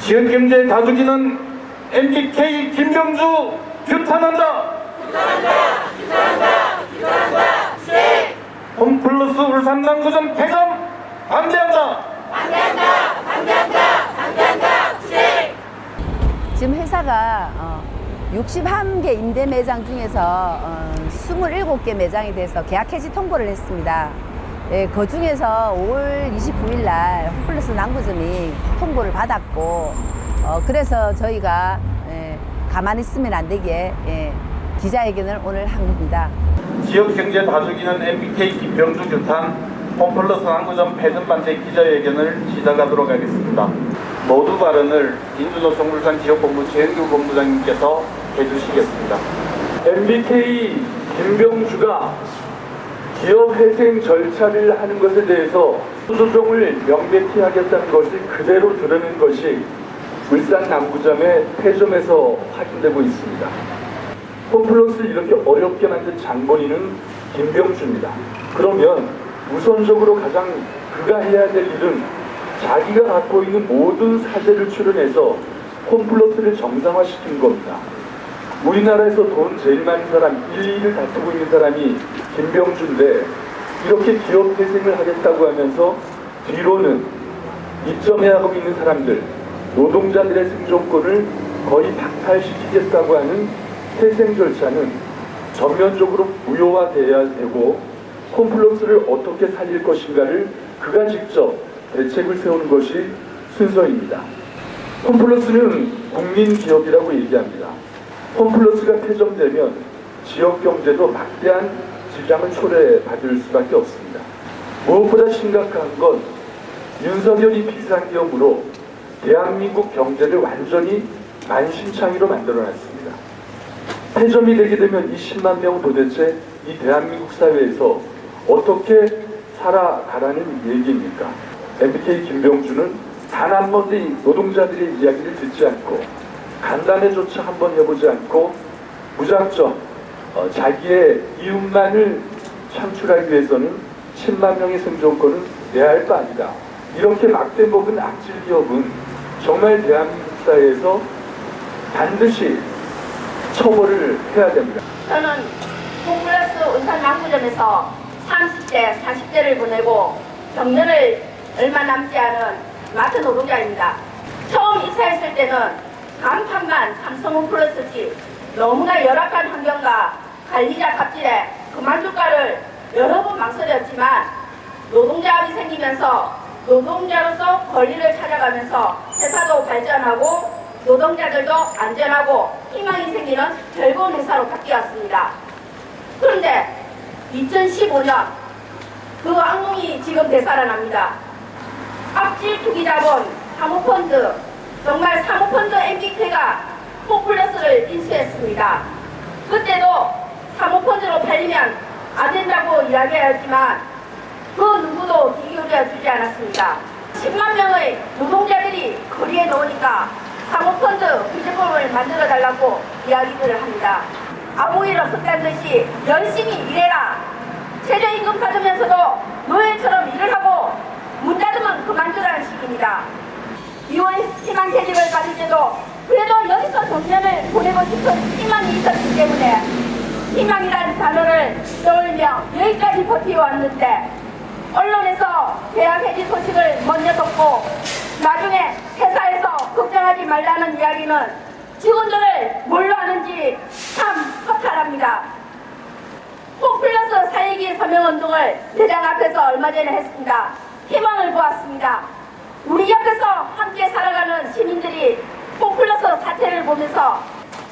지역경제 다주기는 MBK 김병주 규탄한다. 홈플러스 울산남구점 폐점 반대한다. 지금 회사가 61개 임대 매장 중에서 27개 매장에 대해서 계약 해지 통보를 했습니다. 그 중에서 5월 29일 날 홈플러스 남구점이 통보를 받았고, 그래서 저희가 가만히 있으면 안 되게 기자회견을 오늘 한 겁니다. 지역경제 다주기는 MBK 김병주 규탄, 홈플러스 남구점 폐점 반대 기자회견을 시작하도록 하겠습니다. 모두 발언을 인주노총 울산 지역본부 최은규 본부장님께서 해주시겠습니다. MBK 김병주가 기업회생 절차를 하는 것에 대해서 소송을 명백히 하겠다는 것을 그대로 드러낸 것이 울산 남구점의 폐점에서 확인되고 있습니다. 홈플러스를 이렇게 어렵게 만든 장본인은 김병주입니다. 그러면 우선적으로 가장 그가 해야 될 일은 자기가 갖고 있는 모든 사재를 출연해서 홈플러스를 정상화시킨 겁니다. 우리나라에서 돈 제일 많은 사람, 1, 2를 다투고 있는 사람이 김병주인데 이렇게 기업 회생을 하겠다고 하면서 뒤로는 입점해하고 있는 사람들, 노동자들의 생존권을 거의 박탈시키겠다고 하는 회생 절차는 전면적으로 무효화돼야 되고 홈플러스를 어떻게 살릴 것인가를 그가 직접 대책을 세우는 것이 순서입니다. 홈플러스는 국민기업이라고 얘기합니다. 홈플러스가 폐점되면 지역경제도 막대한 지장을 초래받을 수밖에 없습니다. 무엇보다 심각한 건 윤석열이 비상기업으로 대한민국 경제를 완전히 만신창이로 만들어놨습니다. 폐점이 되게 되면 이 10만 명은 도대체 이 대한민국 사회에서 어떻게 살아가라는 얘기입니까? MBK 김병주는 단 한 번도 노동자들의 이야기를 듣지 않고 간담회조차 한번 해보지 않고 무작정 자기의 이윤만을 창출하기 위해서는 10만 명의 생존권은 내야 할 바 아니다. 이렇게 막대 먹은 악질 기업은 정말 대한민국 사회에서 반드시 처벌을 해야 됩니다. 저는 홈플러스 울산 남구점에서 30대, 40대를 보내고 정년을 얼마 남지 않은 마트 노동자입니다. 처음 입사했을 때는 간판만 삼성 홈플러스지 너무나 열악한 환경과 관리자 갑질에 그만둘까를 여러 번 망설였지만 노동자합이 생기면서 노동자로서 권리를 찾아가면서 회사도 발전하고 노동자들도 안전하고 희망이 생기는 즐거운 회사로 바뀌었습니다. 그런데 2015년 그 악몽이 지금 되살아납니다. 악질 투기자본 사모펀드, 정말 사모펀드 MBK가 홈플러스를 인수했습니다. 그때도 사모펀드로 팔리면 안 된다고 이야기하였지만 그 누구도 귀 기울여 주지 않았습니다. 10만 명의 노동자들이 거리에 놓으니까 사모펀드 규제법을 만들어 달라고 이야기들을 합니다. 아무 일 없었다는 듯이 열심히 일해라. 최저임금 받으면서도 노예처럼 일을 하고 문 닫으면 그만두라는 식입니다. 2월 희망퇴직을 받을 때도 그래도 여기서 정년을 보내고 싶은 희망이 있었기 때문에 희망이라는 단어를 떠올리며 여기까지 버티어왔는데 언론에서 계약 해지 소식을 먼저 듣고 나중에 회사에서 걱정하지 말라는 이야기는 직원들을 뭘로 하는지 참 허탈합니다. 홈플러스 살리기 서명운동을 대장 앞에서 얼마 전에 했습니다. 희망을 보았습니다. 우리 옆에서 함께 살아가는 시민들이 홈플러스 사태를 보면서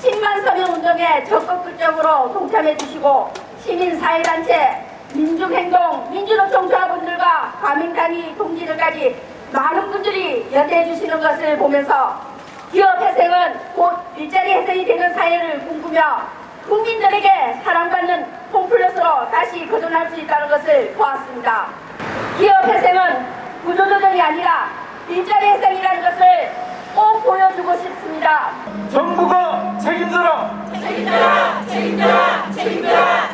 10만 서명운동에 적극적으로 동참해 주시고 시민사회단체, 민중행동, 민주노총 조합원들과 과민단위 동지들까지 많은 분들이 연대해 주시는 것을 보면서 기업 회생은 곧 일자리 회생이 되는 사회를 꿈꾸며 국민들에게 사랑받는 홈플러스로 다시 거듭날 수 있다는 것을 보았습니다. 기업 회생은 구조조정이 아니라 일자리 회생이라는 것을 꼭 보여주고 싶습니다. 정부가 책임져라! 책임져라! 책임져라! 책임져라!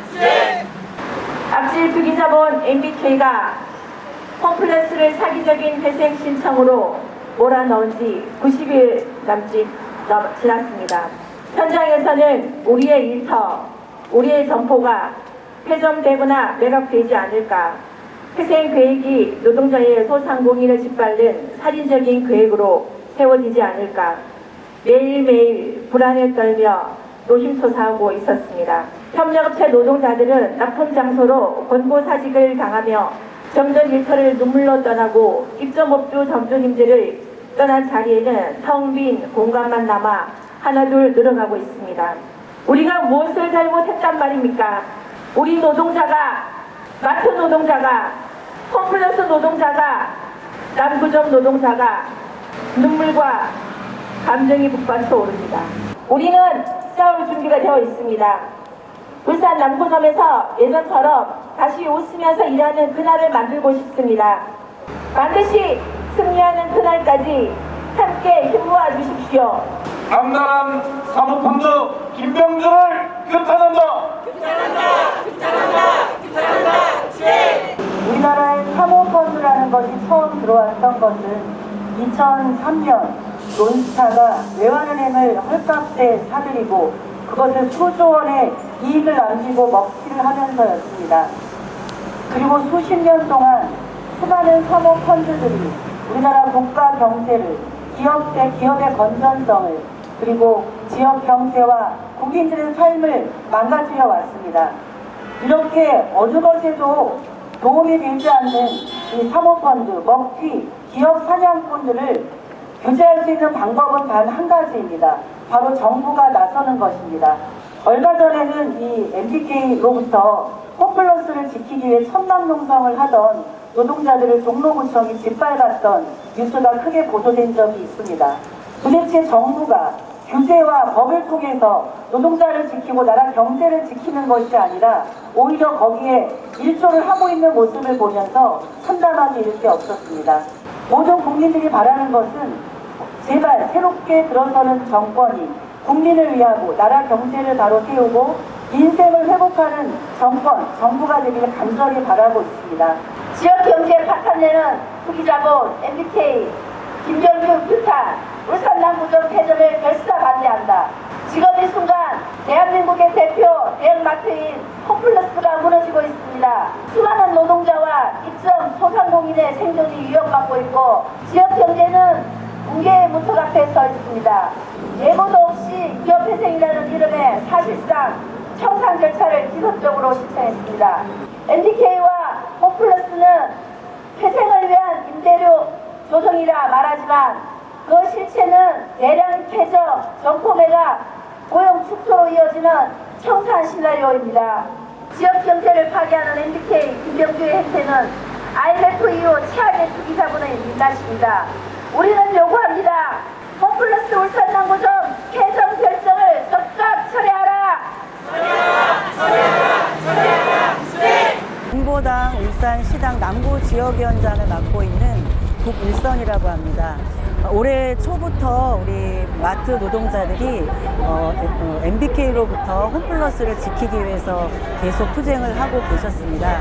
악질 투기자본 MBK가 홈플러스를 사기적인 회생 신청으로 몰아넣은 지 90일 지났습니다. 현장에서는 우리의 일터, 우리의 점포가 폐점되거나 매각되지 않을까, 회생 계획이 노동자의 소상공인을 짓밟는 살인적인 계획으로 세워지지 않을까 매일매일 불안에 떨며 노심초사하고 있었습니다. 협력업체 노동자들은 납품 장소로 권고사직을 당하며 점점 일터를 눈물로 떠나고 입점업주 점주님들을 떠난 자리에는 텅 빈 공간만 남아 하나둘 늘어가고 있습니다. 우리가 무엇을 잘못했단 말입니까? 우리 노동자가, 마트 노동자가, 홈플러스 노동자가, 남구점 노동자가 눈물과 감정이 북받쳐 오릅니다. 우리는 싸울 준비가 되어 있습니다. 울산 남구점에서 예전처럼 다시 웃으면서 일하는 그날을 만들고 싶습니다. 반드시 승리하는 그날까지 함께 힘모아 주십시오. 악랄한 사모펀드 김병주를 규탄한다. 우리나라에 사모펀드라는 것이 처음 들어왔던 것은 2003년 론스타가 외환은행을 헐값에 사들이고 그것을 수조 원의 이익을 남기고 먹튀를 하면서였습니다. 그리고 수십 년 동안 수많은 사모펀드들이 우리나라 국가 경제를, 기업의 건전성을, 그리고 지역 경제와 국민들의 삶을 망가뜨려 왔습니다. 이렇게 어느 것에도 도움이 되지 않는 이 사모펀드, 먹튀, 기업 사냥꾼들을 규제할 수 있는 방법은 단 한 가지입니다. 바로 정부가 나서는 것입니다. 얼마 전에는 이 MBK로부터 홈플러스를 지키기 위해 천남농성을 하던 노동자들을 종로구청이 짓밟았던 뉴스가 크게 보도된 적이 있습니다. 도대체 정부가 규제와 법을 통해서 노동자를 지키고 나라 경제를 지키는 것이 아니라 오히려 거기에 일조를 하고 있는 모습을 보면서 참담하게 이를 게 없었습니다. 모든 국민들이 바라는 것은 제발 새롭게 들어서는 정권이 국민을 위하고 나라 경제를 바로 세우고 인생을 회복하는 정부가 되기를 간절히 바라고 있습니다. 지역 경제 파탄내는 투기자본, MBK, 김병주 규탄, 울산 남구점 폐점을 결사 반대한다. 지금 이 순간 대한민국의 대표 대형마트인 홈플러스가 무너지고 있습니다. 수많은 노동자와 입점 소상공인의 생존이 위협받고 있고 지역 경제는 붕괴의 문턱 앞에 서 있습니다. 예고도 없이 기업회생이라는 이름에 사실상 청산 절차를 지속적으로 신청했습니다. MBK와 홈플러스는 회생을 위한 임대료 조정이라 말하지만 그 실체는 대량 폐점, 점포매가 고용 축소로 이어지는 청산 시나리오입니다. 지역 경제를 파괴하는 MBK 김병주의 행태는 IMF 이후 최악의 투기 자본의 민낯입니다. 우리는 요구합니다. 홈플러스 울산 남구점 폐점 결정을 즉각 철회하라. 공보당 울산시당 남구 지역위원장을 맡고 있는 국일선이라고 합니다. 올해 초부터 우리 마트 노동자들이 MBK로부터 홈플러스를 지키기 위해서 계속 투쟁을 하고 계셨습니다.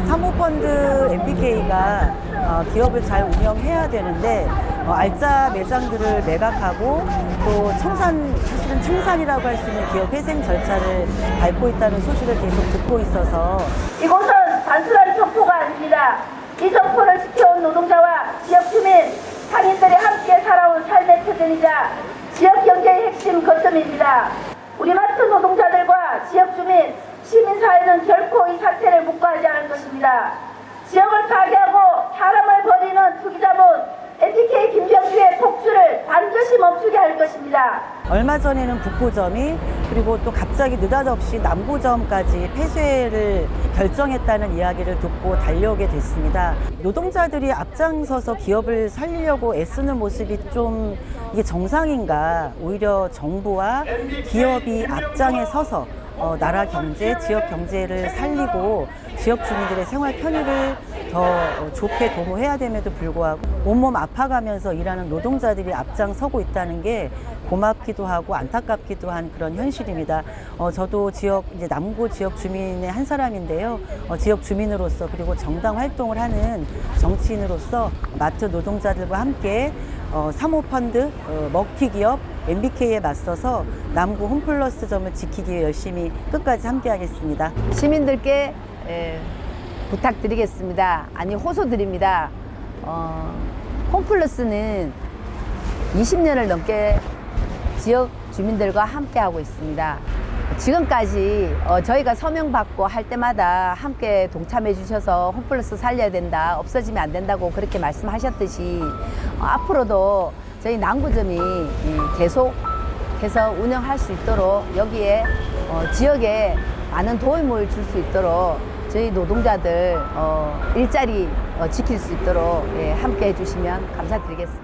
사모펀드 MBK가 기업을 잘 운영해야 되는데 알짜 매장들을 매각하고 또 사실은 청산이라고 할 수 있는 기업 회생 절차를 밟고 있다는 소식을 계속 듣고 있어서 이곳은 단순한 점포가 아닙니다. 이 점포를 지켜온 노동자와 지역 주민, 상인들이 함께 살아온 삶의 터전이자 지역 경제의 핵심 거점입니다. 우리 마트 노동자들과 지역 주민, 시민사회는 결코 이 사태를 묵과하지 않을 것입니다. 지역을 파괴하고 사람을 버리는 투기자본 MBK 김병주의 폭주를 반드시 멈추게 할 것입니다. 얼마 전에는 북구점이 그리고 또 갑자기 느닷없이 남구점까지 폐쇄를 결정했다는 이야기를 듣고 달려오게 됐습니다. 노동자들이 앞장서서 기업을 살리려고 애쓰는 모습이 좀 이게 정상인가? 오히려 정부와 기업이 앞장에 서서 나라 경제, 지역 경제를 살리고 지역 주민들의 생활 편의를 더 좋게 도모해야 됨에도 불구하고 온몸 아파가면서 일하는 노동자들이 앞장서고 있다는 게 고맙기도 하고 안타깝기도 한 그런 현실입니다. 저도 이제 남구 지역 주민의 한 사람인데요. 지역 주민으로서 그리고 정당 활동을 하는 정치인으로서 마트 노동자들과 함께 사모펀드 먹튀기업 MBK에 맞서서 남구 홈플러스점을 지키기 위해 열심히 끝까지 함께하겠습니다. 시민들께 부탁드리겠습니다. 아니 호소드립니다. 홈플러스는 20년을 넘게 지역 주민들과 함께하고 있습니다. 지금까지 저희가 서명 받고 할 때마다 함께 동참해 주셔서 홈플러스 살려야 된다, 없어지면 안 된다고 그렇게 말씀하셨듯이 앞으로도 저희 남구점이 계속해서 운영할 수 있도록 여기에 지역에 많은 도움을 줄 수 있도록 저희 노동자들 일자리 지킬 수 있도록 함께 해주시면 감사드리겠습니다.